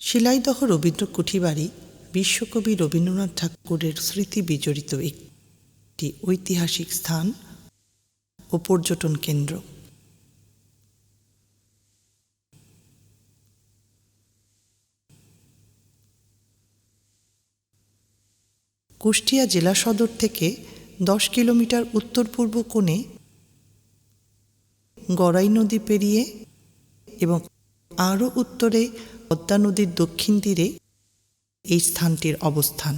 শিলাইদহ রবীন্দ্র কুঠিবাড়ি বিশ্বকবি রবীন্দ্রনাথ ঠাকুরের স্মৃতি বিজড়িত একটি ঐতিহাসিক স্থান ও পর্যটন কেন্দ্র। কুষ্টিয়া জেলা সদর থেকে 10 কিলোমিটার উত্তর পূর্ব কোণে গড়াই নদী পেরিয়ে এবং আরও উত্তরে পদ্মা নদীর দক্ষিণ তীরে এই স্থানটির অবস্থান।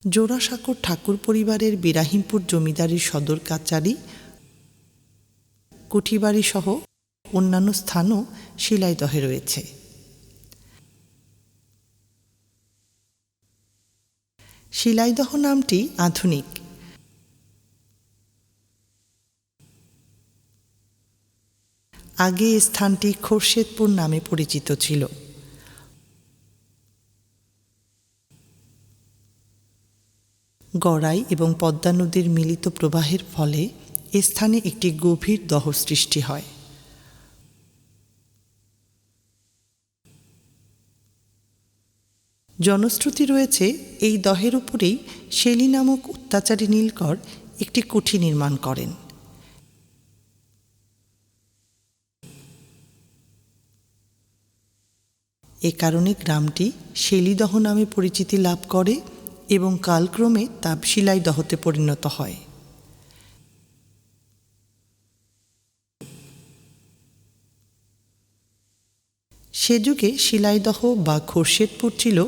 জোড়াসাঁকোর ঠাকুর পরিবারের বিরাহিমপুর জমিদারির সদর কাচারি, কুঠিবাড়ি সহ অন্যান্য স্থানও শিলাইদহে রয়েছে। শিলাইদহ নামটি আধুনিক। আগে এই স্থানটি খোরশেদপুর নামে পরিচিত ছিল। গড়াই এবং পদ্মা নদীর মিলিত প্রবাহের ফলে এ স্থানে একটি গভীর দহ সৃষ্টি হয়। জনশ্রুতি রয়েছে এই দহের উপরেই শেলী নামক অত্যাচারী নীলকর একটি কুঠি নির্মাণ করেন। এ কারণে গ্রামটি শেলীদহ নামে পরিচিতি লাভ করে এবং কালক্রমে তা শিলাইদহতে পরিণত হয়। সে যুগে শিলাইদহ বা খোরশেদপুর ছিল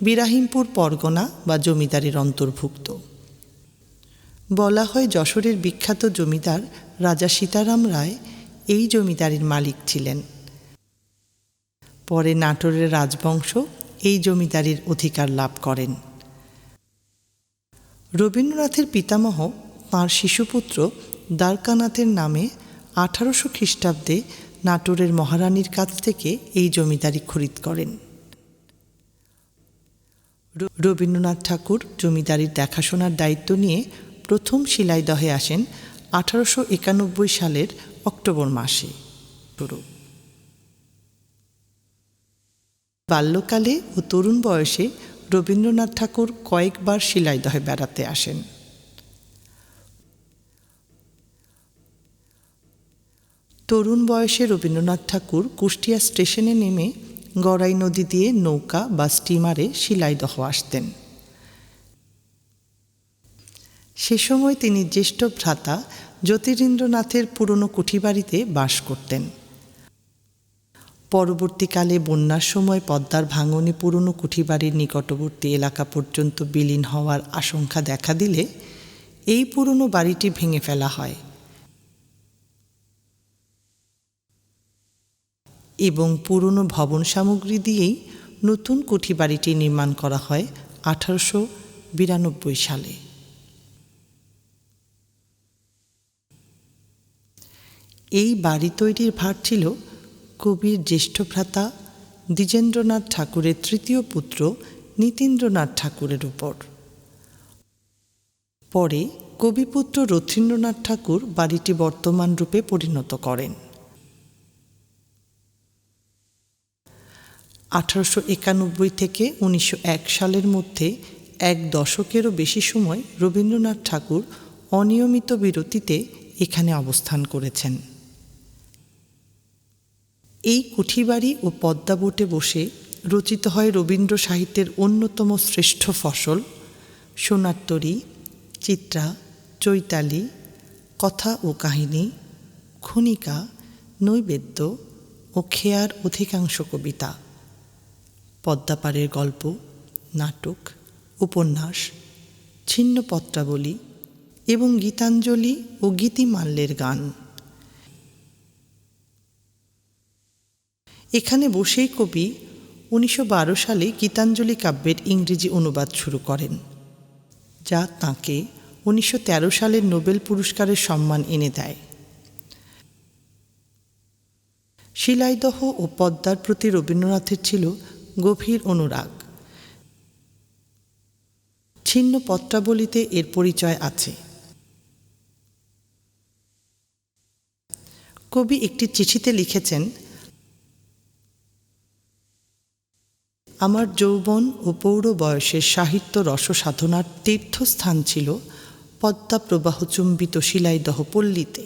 বিরাহিমপুর পরগনা বা জমিদারির অন্তর্ভুক্ত। বলা হয় যশোরের বিখ্যাত জমিদার রাজা সীতারাম রায় এই জমিদারির মালিক ছিলেন। পরে নাটোরের রাজবংশ এই জমিদারির অধিকার লাভ করেন। রবীন্দ্রনাথের পিতামহ তাঁর শিশুপুত্র দ্বারকানাথের নামে 1800 খ্রিস্টাব্দে নাটোরের মহারানীর কাছ থেকে এই জমিদারি খরিদ করেন। রবীন্দ্রনাথ ঠাকুর জমিদারির দেখাশোনার দায়িত্ব নিয়ে প্রথম শিলাইদহে আসেন 1891 সালের অক্টোবর মাসে। বাল্যকালে ও তরুণ বয়সে রবীন্দ্রনাথ ঠাকুর কয়েকবার শিলাইদহে বেড়াতে আসেন। তরুণ বয়সে রবীন্দ্রনাথ ঠাকুর কুষ্টিয়া স্টেশনে নেমে গড়াই নদী দিয়ে নৌকা বা স্টিমারে শিলাইদহ আসতেন। সে সময় তিনি জ্যেষ্ঠ ভ্রাতা জ্যোতিরিন্দ্রনাথের পুরনো কুঠিবাড়িতে বাস করতেন। পরবর্তীকালে বন্যার সময় পদ্মার ভাঙনে পুরনো কুঠিবাড়ির নিকটবর্তী এলাকা পর্যন্ত বিলীন হওয়ার আশঙ্কা দেখা দিলে এই পুরনো বাড়িটি ভেঙে ফেলা হয় এবং পুরনো ভবন সামগ্রী দিয়েই নতুন কুঠিবাড়িটি নির্মাণ করা হয় 1892 সালে। এই বাড়ি তৈরির ভার ছিল কবির জ্যেষ্ঠ ভ্রাতা দ্বিজেন্দ্রনাথ ঠাকুরের তৃতীয় পুত্র নীতীন্দ্রনাথ ঠাকুরের উপর। পরে কবিপুত্র রথীন্দ্রনাথ ঠাকুর বাড়িটি বর্তমান রূপে পরিণত করেন। 1891 থেকে 1901 সালের মধ্যে 1 দশকেরও বেশি সময় রবীন্দ্রনাথ ঠাকুর অনিয়মিত বিরতিতে এখানে অবস্থান করেছেন। এই কুঠিবাড়ি ও পদ্মা বোটে বসে রচিত হয় রবীন্দ্র সাহিত্যের অন্যতম শ্রেষ্ঠ ফসল সোনার তরী, চিত্রা, চৈতালি, কথা ও কাহিনী, খনিকা, নৈবেদ্য ও খেয়ার অধিকাংশ কবিতা, পদ্মাপাড়ের গল্প, নাটক, উপন্যাস, ছিন্ন পত্রাবলী এবং গীতাঞ্জলি ও গীতিমাল্যের গান। এখানে বসেই কবি 1912 সালে গীতাঞ্জলি কাব্যের ইংরেজি অনুবাদ শুরু করেন, যা তাঁকে 1913 সালের নোবেল পুরস্কারের সম্মান এনে দেয়। শিলাইদহ ও পদ্মার প্রতি রবীন্দ্রনাথের ছিল গভীর অনুরাগ। ছিন্ন পত্রাবলীতে এর পরিচয় আছে। কবি একটি চিঠিতে লিখেছেন, আমার যৌবন ও পৌর বয়সের সাহিত্য রসসাধনার তীর্থস্থান ছিল পদ্মা প্রবাহচুম্বিত শিলাইদহ পল্লীতে।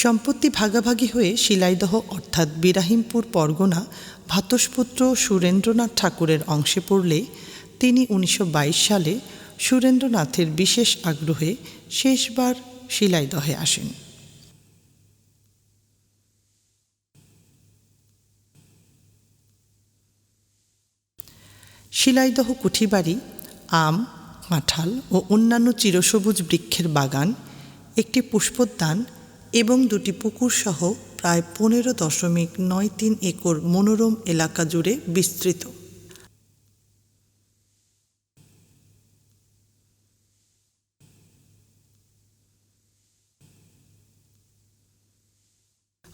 সম্পত্তি ভাগাভাগি হয়ে শিলাইদহ অর্থাৎ বিরাহিমপুর পরগনা ভ্রাতুষ্পুত্র সুরেন্দ্রনাথ ঠাকুরের অংশে পড়লে তিনি 1922 সালে সুরেন্দ্রনাথের বিশেষ আগ্রহে শেষবার শিলাইদহে আসেন। শিলাইদহ কুঠিবাড়ি আম, কাঁঠাল ও অন্যান্য চিরসবুজ বৃক্ষের বাগান, একটি পুষ্পোদ্যান এবং 2টি পুকুর সহ প্রায় 15.93 একর মনোরম এলাকা জুড়ে বিস্তৃত।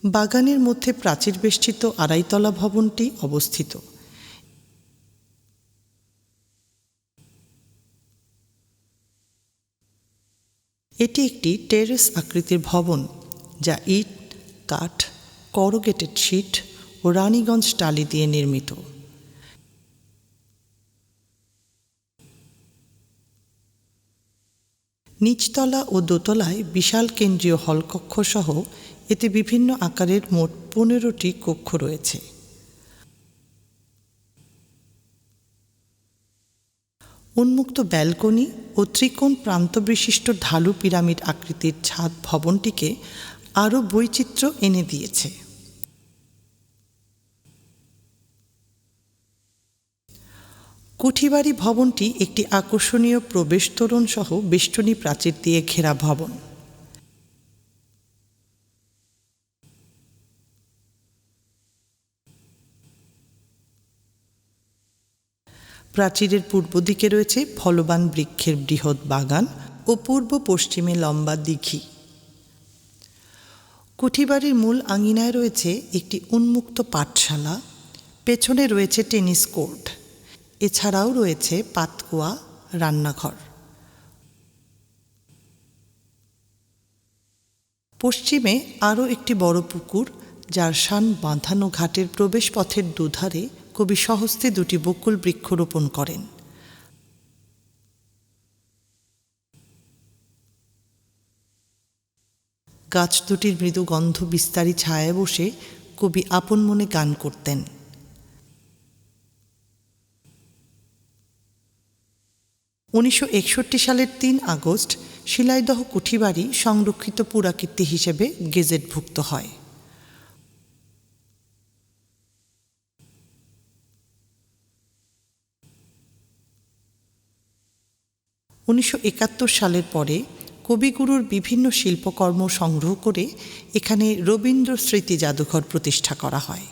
বাগানের মধ্যে প্রাচীর বেষ্টিত আড়াইতলা ভবনটি অবস্থিত। এটি একটি টেরেস আকৃতির ভবন যা ইট, কাঠ, করুগেটেড শীট ও রানীগঞ্জ টালি দিয়ে নির্মিত। নিচতলা ও দোতলায় বিশাল কেন্দ্রীয় হলকক্ষ সহ এতে বিভিন্ন আকারের মোট 15টি কক্ষ রয়েছে। উন্মুক্ত ব্যালকনি ও ত্রিকোণ প্রান্ত বিশিষ্ট ঢালু পিরামিড আকৃতির ছাদ ভবনটিকে আরও বৈচিত্র্য এনে দিয়েছে। কুঠিবাড়ি ভবনটি একটি আকর্ষণীয় প্রবেশ তোরণ সহ বেষ্টনী প্রাচীর দিয়ে ঘেরা ভবন। প্রাচীরের পূর্ব দিকে রয়েছে ফলবান বৃক্ষের বৃহৎ বাগান ও পূর্ব পশ্চিমে লম্বা দিঘি। কুঠিবাড়ির মূল আঙিনায় রয়েছে একটি উন্মুক্ত পাঠশালা, পেছনে রয়েছে টেনিস কোর্ট, এছাড়াও রয়েছে পাতকুয়া, রান্নাঘর। পশ্চিমে আরও একটি বড় পুকুর, যার শান বাঁধানো ঘাটের প্রবেশপথের দুধারে কবি স্বহস্তে 2টি বকুল বৃক্ষ রোপণ করেন। গাছ দুটির মৃদু গন্ধ বিস্তারী ছায়ায় বসে কবি আপন মনে গান করতেন। (1961 সালের 3 আগস্ট শিলাইদহ কুঠিবাড়ি সংরক্ষিত পুরাকীর্তি হিসেবে গেজেটভুক্ত হয়। সালের পরে কবিগুরুর বিভিন্ন শিল্পকর্ম সংগ্রহ করে এখানে রবীন্দ্র স্মৃতি জাদুঘর প্রতিষ্ঠা করা হয়।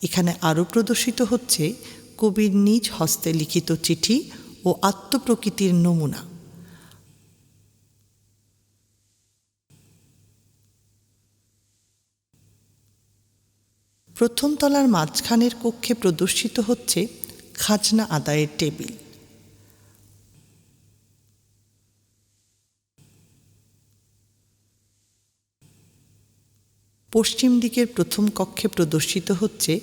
এখানে আরও প্রদর্শিত হচ্ছে কবির নিজ হস্তে লিখিত চিঠি ও আত্মপ্রকৃতির নমুনা। প্রথম তলার মাঝখানের কক্ষে প্রদর্শিত হচ্ছে খাজনা আদায়ের টেবিল। পশ্চিম দিকের প্রথম কক্ষে প্রদর্শিত হচ্ছে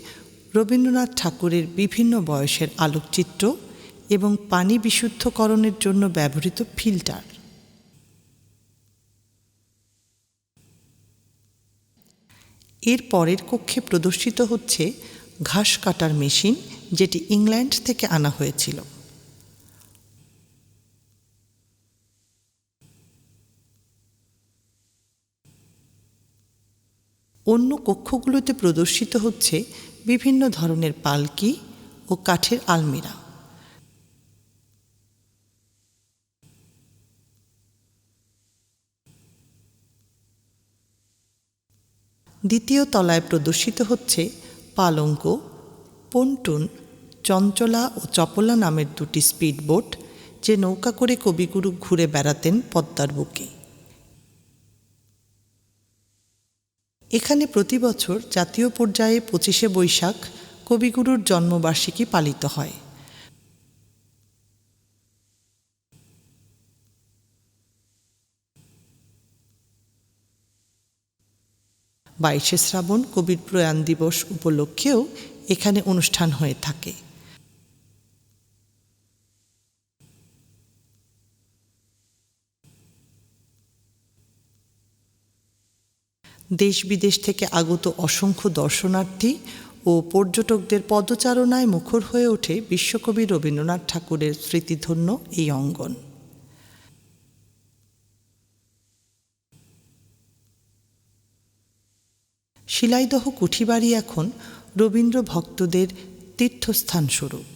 রবীন্দ্রনাথ ঠাকুরের বিভিন্ন বয়সের আলোকচিত্র এবং পানি বিশুদ্ধকরণের জন্য ব্যবহৃত ফিল্টার। এর পরের কক্ষে প্রদর্শিত হচ্ছে ঘাস কাটার মেশিন, যেটি ইংল্যান্ড থেকে আনা হয়েছিল। অন্য কক্ষগুলোতে প্রদর্শিত হচ্ছে বিভিন্ন ধরনের পালকি ও কাঠের আলমিরা। দ্বিতীয় তলায় প্রদর্শিত হচ্ছে পালঙ্ক, পন্টুন, চঞ্চলা ও চপলা নামের 2টি স্পিডবোট, যে নৌকা করে কবিগুরু ঘুরে বেড়াতেন পদ্মার বুকে। এখানে প্রতি বছর জাতীয় পর্যায়ে 25শে বৈশাখ কবিগুরুর জন্মবার্ষিকী পালিত হয়। 22শে শ্রাবণ কবির প্রয়াণ দিবস উপলক্ষেও এখানে অনুষ্ঠান হয়ে থাকে। দেশ বিদেশ থেকে আগত অসংখ্য দর্শনার্থী ও পর্যটকদের পদচারণায় মুখর হয়ে ওঠে বিশ্বকবি রবীন্দ্রনাথ ঠাকুরের স্মৃতিধন্য এই অঙ্গন। শিলাইদহ কুঠিবাড়ি এখন রবীন্দ্র ভক্তদের তীর্থস্থান স্বরূপ।